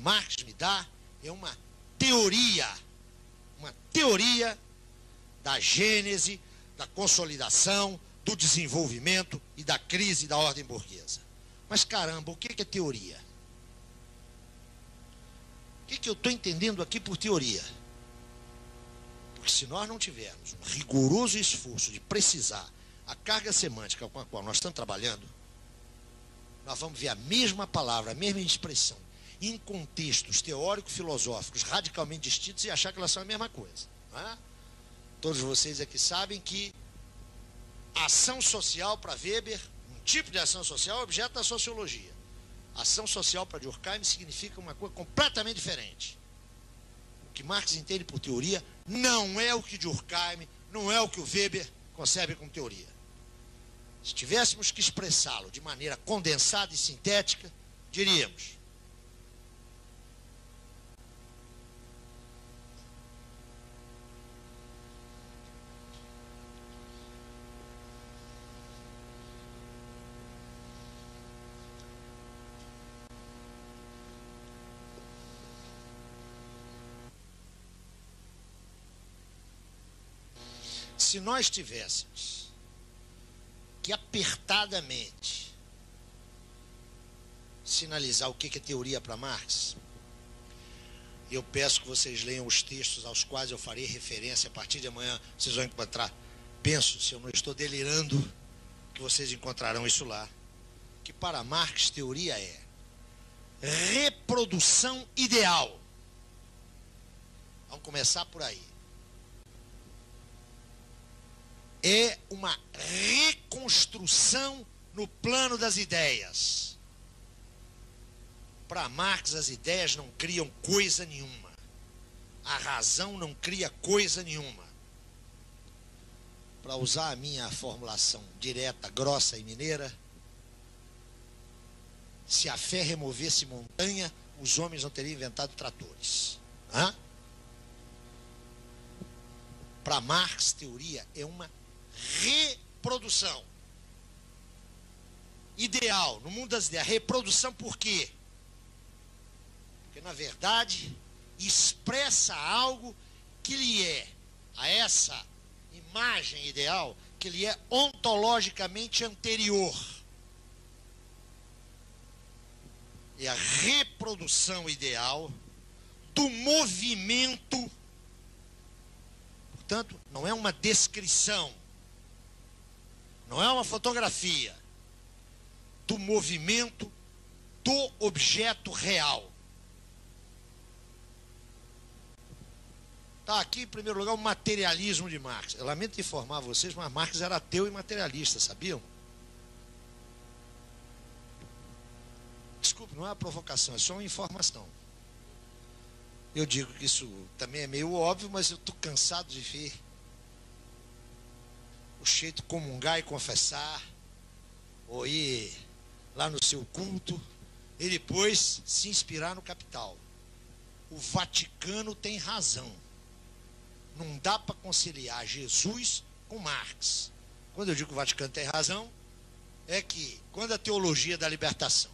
Marx me dá é uma teoria da gênese, da consolidação, do desenvolvimento e da crise da ordem burguesa. Mas caramba, o que é teoria? O que eu estou entendendo aqui por teoria? Porque se nós não tivermos um rigoroso esforço de precisar a carga semântica com a qual nós estamos trabalhando, nós vamos ver a mesma palavra, a mesma expressão, em contextos teórico-filosóficos radicalmente distintos e achar que elas são a mesma coisa. Não é? Todos vocês aqui sabem que ação social para Weber, um tipo de ação social é objeto da sociologia. Ação social para Durkheim significa uma coisa completamente diferente. O que Marx entende por teoria não é o que Durkheim, não é o que o Weber concebe como teoria. Se tivéssemos que expressá-lo de maneira condensada e sintética, diríamos: se nós tivéssemos que apertadamente sinalizar o que é teoria para Marx, eu peço que vocês leiam os textos aos quais eu farei referência a partir de amanhã. Vocês vão encontrar, penso, se eu não estou delirando, que vocês encontrarão isso lá, que para Marx teoria é reprodução ideal. Vamos começar por aí. É uma reconstrução no plano das ideias. Para Marx, as ideias não criam coisa nenhuma. A razão não cria coisa nenhuma. Para usar a minha formulação direta, grossa e mineira, se a fé removesse montanha, os homens não teriam inventado tratores. Para Marx, teoria é uma reprodução ideal no mundo das ideias. Reprodução por quê? Porque na verdade expressa algo que lhe é, a essa imagem ideal, que lhe é ontologicamente anterior. É a reprodução ideal do movimento. Portanto, não é uma descrição, não é uma fotografia do movimento do objeto real. Está aqui, em primeiro lugar, o materialismo de Marx. Eu lamento informar vocês, mas Marx era ateu e materialista, sabiam? Desculpe, não é uma provocação, é só uma informação. Eu digo que isso também é meio óbvio, mas eu estou cansado de ver o jeito comungar e confessar, ou ir lá no seu culto, e depois se inspirar no Capital. O Vaticano tem razão. Não dá para conciliar Jesus com Marx. Quando eu digo que o Vaticano tem razão, é que quando a teologia da libertação,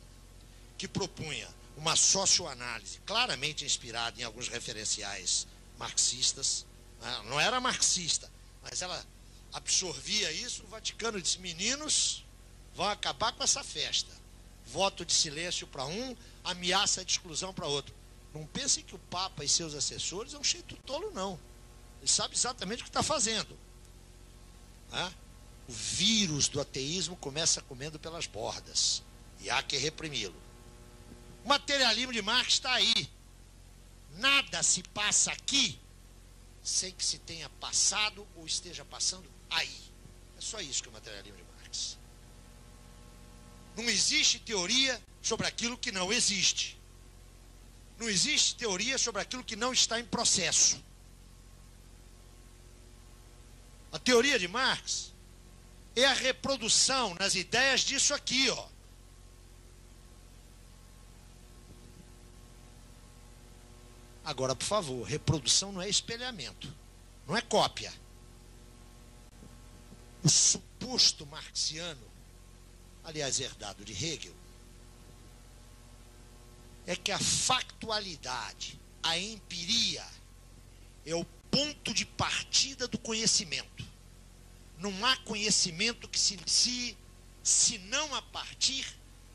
que propunha uma socioanálise claramente inspirada em alguns referenciais marxistas, não era marxista, mas ela absorvia isso, o Vaticano disse: meninos, vão acabar com essa festa. Voto de silêncio para um, ameaça de exclusão para outro. Não pensem que o Papa e seus assessores é um jeito tolo, não. Ele sabe exatamente o que está fazendo. O vírus do ateísmo começa comendo pelas bordas, e há que reprimi-lo. O materialismo de Marx está aí. Nada se passa aqui sem que se tenha passado ou esteja passando aí. É só isso que é o materialismo de Marx. Não existe teoria sobre aquilo que não existe. Não existe teoria sobre aquilo que não está em processo. A teoria de Marx é a reprodução nas ideias disso aqui, ó. Agora, por favor, reprodução não é espelhamento, não é cópia. O suposto marxiano, aliás, herdado de Hegel, é que a factualidade, a empiria, é o ponto de partida do conhecimento. Não há conhecimento que se inicie senão a partir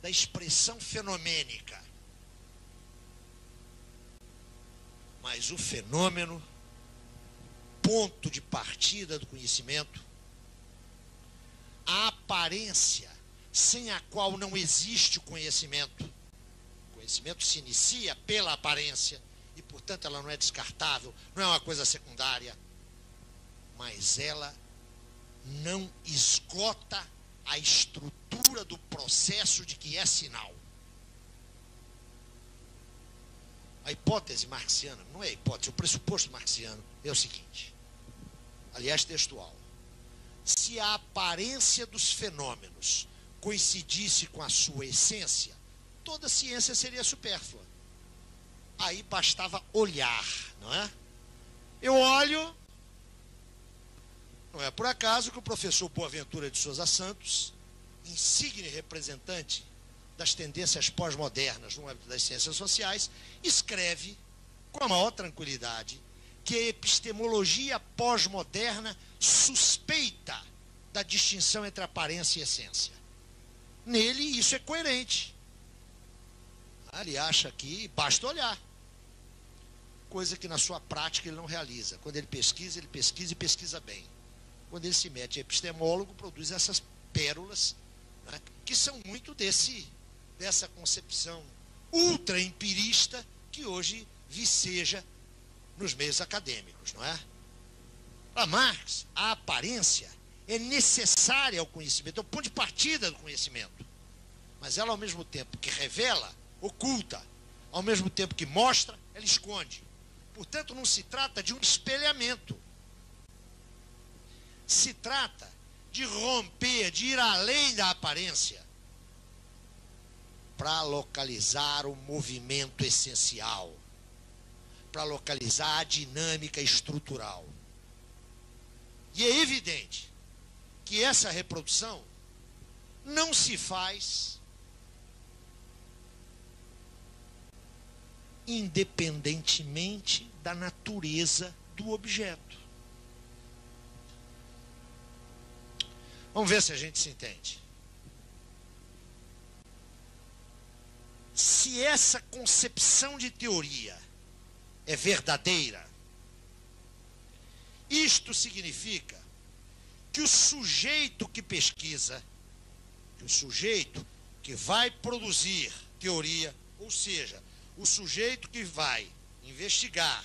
da expressão fenomênica. Mas o fenômeno, ponto de partida do conhecimento, a aparência sem a qual não existe o conhecimento. O conhecimento se inicia pela aparência e, portanto, ela não é descartável, não é uma coisa secundária, mas ela não esgota a estrutura do processo de que é sinal. A hipótese marxiana, não é a hipótese, o pressuposto marxiano é o seguinte, aliás, textual. Se a aparência dos fenômenos coincidisse com a sua essência, toda ciência seria supérflua. Aí bastava olhar, não é? Eu olho, não é por acaso que o professor Boaventura de Souza Santos, insigne representante das tendências pós-modernas no âmbito das ciências sociais, escreve com a maior tranquilidade que a epistemologia pós-moderna suspeita da distinção entre aparência e essência. Nele, isso é coerente. Ele acha que basta olhar. Coisa que na sua prática ele não realiza. Quando ele pesquisa e pesquisa bem. Quando ele se mete epistemólogo, produz essas pérolas, né, que são muito dessa concepção ultra-empirista que hoje viceja nos meios acadêmicos, não é? Para Marx, a aparência é necessária ao conhecimento, é o ponto de partida do conhecimento. Mas ela, ao mesmo tempo que revela, oculta. Ao mesmo tempo que mostra, ela esconde. Portanto, não se trata de um espelhamento. Se trata de romper, de ir além da aparência para localizar o movimento essencial, para localizar a dinâmica estrutural. E é evidente que essa reprodução não se faz independentemente da natureza do objeto. Vamos ver se a gente se entende. Se essa concepção de teoria é verdadeira, isto significa que o sujeito que pesquisa, que o sujeito que vai produzir teoria, ou seja, o sujeito que vai investigar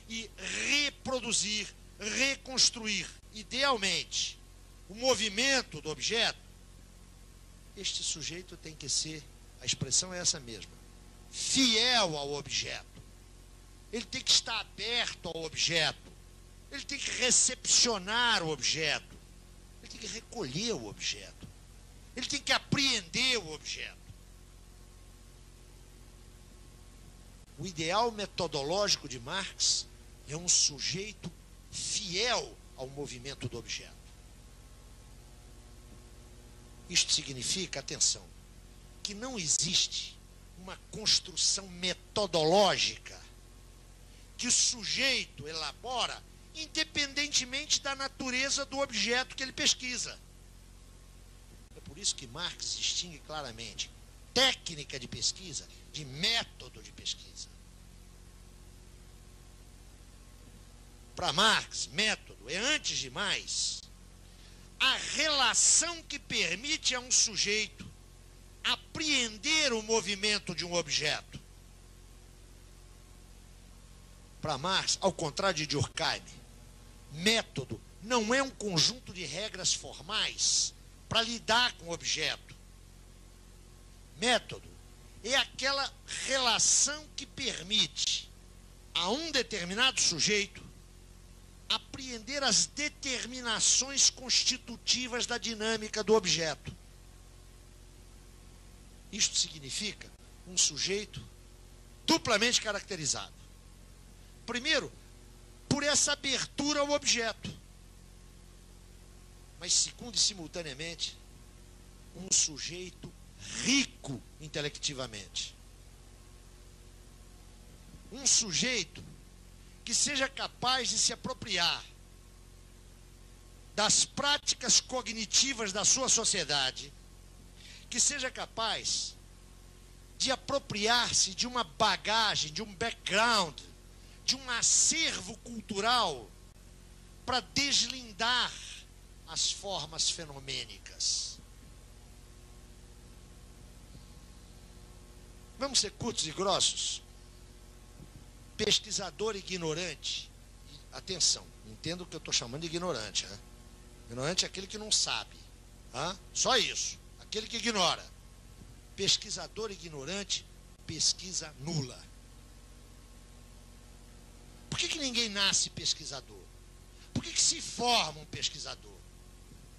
e reproduzir, reconstruir, idealmente, o movimento do objeto, este sujeito tem que ser, a expressão é essa mesma, fiel ao objeto. Ele tem que estar aberto ao objeto. Ele tem que recepcionar o objeto. Ele tem que recolher o objeto. Ele tem que apreender o objeto. O ideal metodológico de Marx é um sujeito fiel ao movimento do objeto. Isto significa, atenção, que não existe uma construção metodológica que o sujeito elabora independentemente da natureza do objeto que ele pesquisa. É por isso que Marx distingue claramente técnica de pesquisa de método de pesquisa. Para Marx, método é, antes de mais, a relação que permite a um sujeito apreender o movimento de um objeto. Para Marx, ao contrário de Durkheim, método não é um conjunto de regras formais para lidar com o objeto. Método é aquela relação que permite a um determinado sujeito apreender as determinações constitutivas da dinâmica do objeto. Isto significa um sujeito duplamente caracterizado. Primeiro, por essa abertura ao objeto. Mas segundo e simultaneamente, um sujeito rico intelectivamente. um sujeito que seja capaz de se apropriar das práticas cognitivas da sua sociedade, que seja capaz de apropriar-se de uma bagagem, de um background, de um acervo cultural para deslindar as formas fenomênicas. Vamos ser curtos e grossos? Pesquisador ignorante, atenção, entenda o que eu estou chamando de ignorante, né? Ignorante é aquele que não sabe, só isso, aquele que ignora. Pesquisador ignorante, pesquisa nula. Por que ninguém nasce pesquisador? Por que se forma um pesquisador?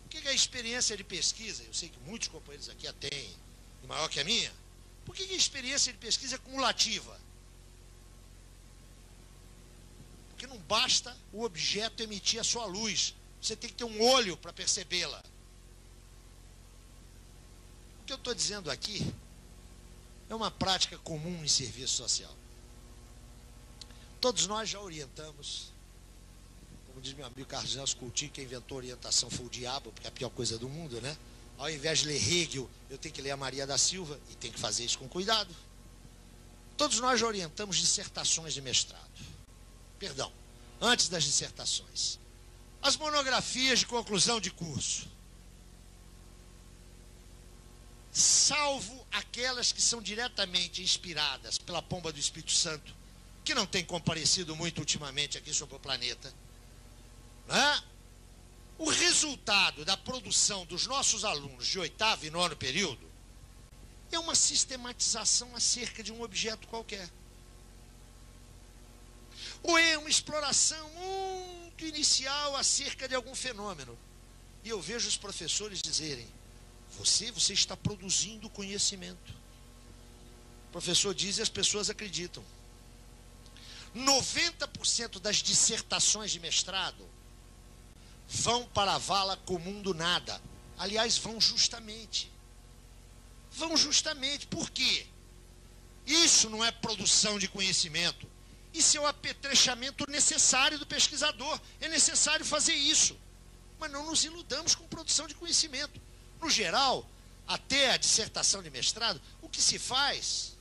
Por que a experiência de pesquisa, eu sei que muitos companheiros aqui a têm, e maior que a minha, por que a experiência de pesquisa é cumulativa? Porque não basta o objeto emitir a sua luz, você tem que ter um olho para percebê-la. O que eu estou dizendo aqui é uma prática comum em serviço social. Todos nós já orientamos, como diz meu amigo Carlos Nelson Coutinho, que inventou orientação foi o diabo, porque é a pior coisa do mundo, né? Ao invés de ler Hegel, eu tenho que ler a Maria da Silva, e tenho que fazer isso com cuidado. Todos nós já orientamos dissertações de mestrado. Perdão, antes das dissertações. As monografias de conclusão de curso. Salvo aquelas que são diretamente inspiradas pela pomba do Espírito Santo, que não tem comparecido muito ultimamente aqui sobre o planeta, né? O resultado da produção dos nossos alunos de 8º e 9º período é uma sistematização acerca de um objeto qualquer. Ou é uma exploração muito inicial acerca de algum fenômeno. E eu vejo os professores dizerem: você está produzindo conhecimento. O professor diz e as pessoas acreditam. 90% das dissertações de mestrado vão para a vala comum do nada. Aliás, vão justamente. Vão justamente. Por quê? Isso não é produção de conhecimento. Isso é o apetrechamento necessário do pesquisador. É necessário fazer isso. Mas não nos iludamos com produção de conhecimento. No geral, até a dissertação de mestrado, o que se faz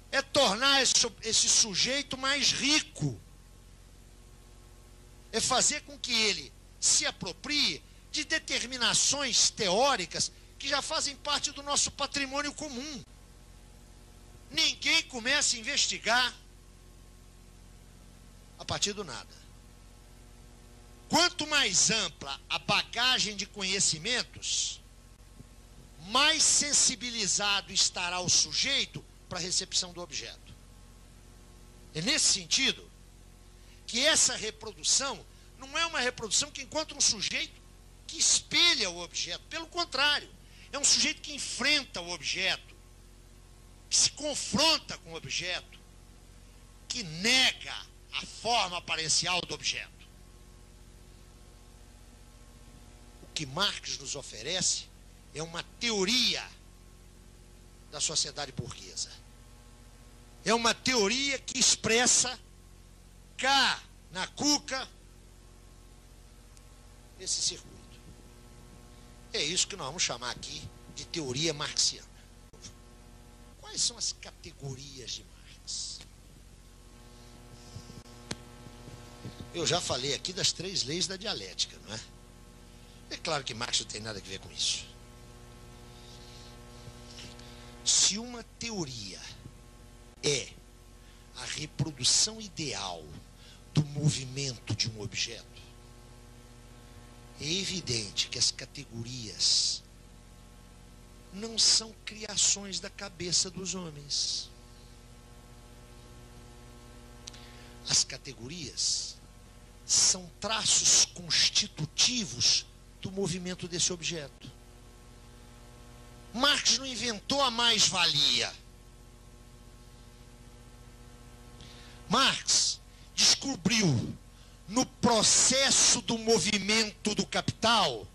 é tornar esse sujeito mais rico. É fazer com que ele se aproprie de determinações teóricas que já fazem parte do nosso patrimônio comum. Ninguém começa a investigar a partir do nada. Quanto mais ampla a bagagem de conhecimentos, mais sensibilizado estará o sujeito para a recepção do objeto. É nesse sentido que essa reprodução não é uma reprodução que encontra um sujeito que espelha o objeto. Pelo contrário, é um sujeito que enfrenta o objeto, que se confronta com o objeto, que nega a forma aparencial do objeto. O que Marx nos oferece é uma teoria da sociedade burguesa. É uma teoria que expressa cá na cuca esse circuito. É isso que nós vamos chamar aqui de teoria marxiana. Quais são as categorias de Marx? Eu já falei aqui das 3 leis da dialética, não é? É claro que Marx não tem nada a ver com isso. Se uma teoria é a reprodução ideal do movimento de um objeto, é evidente que as categorias não são criações da cabeça dos homens. As categorias são traços constitutivos do movimento desse objeto. Marx não inventou a mais-valia. Marx descobriu no processo do movimento do capital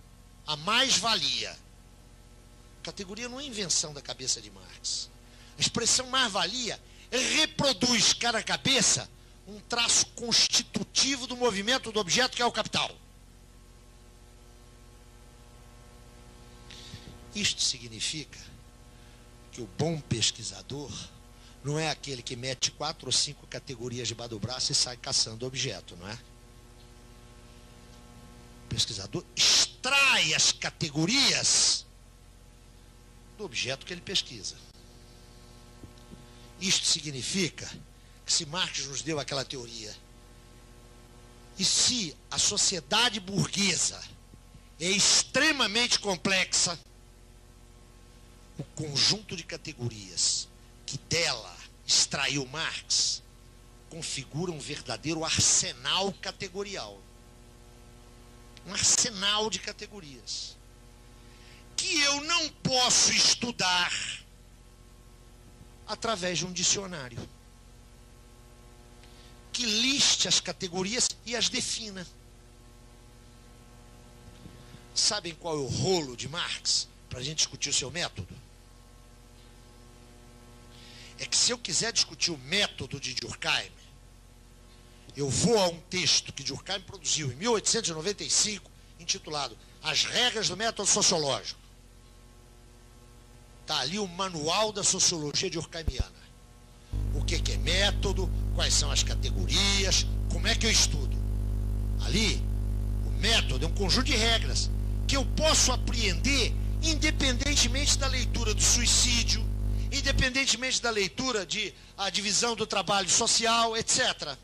a mais-valia. Categoria não é invenção da cabeça de Marx. A expressão mais-valia reproduz cada cabeça um traço constitutivo do movimento do objeto, que é o capital. Isto significa que o bom pesquisador não é aquele que mete 4 ou 5 categorias debaixo do braço e sai caçando objeto, não é? O pesquisador extrai as categorias do objeto que ele pesquisa. Isto significa que, se Marx nos deu aquela teoria, e se a sociedade burguesa é extremamente complexa, o conjunto de categorias que dela extraiu Marx configura um verdadeiro arsenal categorial. Um arsenal de categorias que eu não posso estudar através de um dicionário que liste as categorias e as defina. Sabem qual é o rolo de Marx para a gente discutir o seu método? É que, se eu quiser discutir o método de Durkheim, eu vou a um texto que Durkheim produziu em 1895, intitulado As Regras do Método Sociológico. Está ali o manual da sociologia durkheimiana. O que é método, quais são as categorias, como é que eu estudo. Ali, o método é um conjunto de regras que eu posso apreender independentemente da leitura do suicídio, independentemente da leitura de a divisão do trabalho social, etc.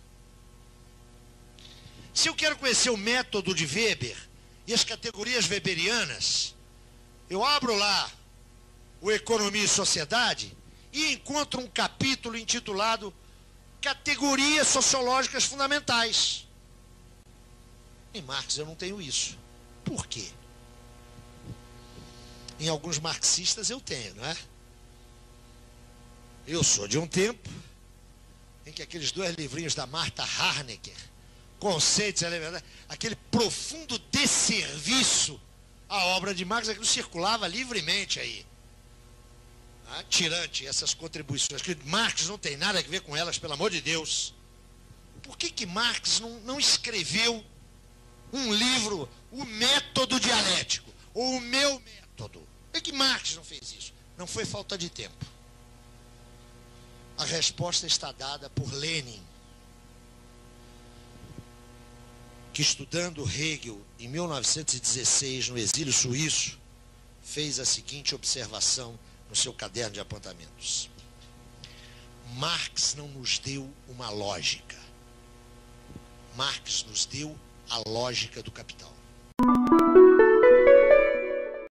Se eu quero conhecer o método de Weber e as categorias weberianas, eu abro lá o Economia e Sociedade e encontro um capítulo intitulado Categorias Sociológicas Fundamentais. Em Marx eu não tenho isso. Por quê? Em alguns marxistas eu tenho, não é? Eu sou de um tempo em que aqueles 2 livrinhos da Martha Harnecker, Conceitos Elementares, aquele profundo desserviço à obra de Marx, aquilo circulava livremente aí. Tirante essas contribuições, que Marx não tem nada a ver com elas, pelo amor de Deus. Por que Marx não escreveu um livro, O Método Dialético, ou O Meu Método? Por que Marx não fez isso? Não foi falta de tempo. A resposta está dada por Lenin, que, estudando Hegel em 1916 no exílio suíço, fez a seguinte observação no seu caderno de apontamentos: Marx não nos deu uma lógica. Marx nos deu a lógica do capital.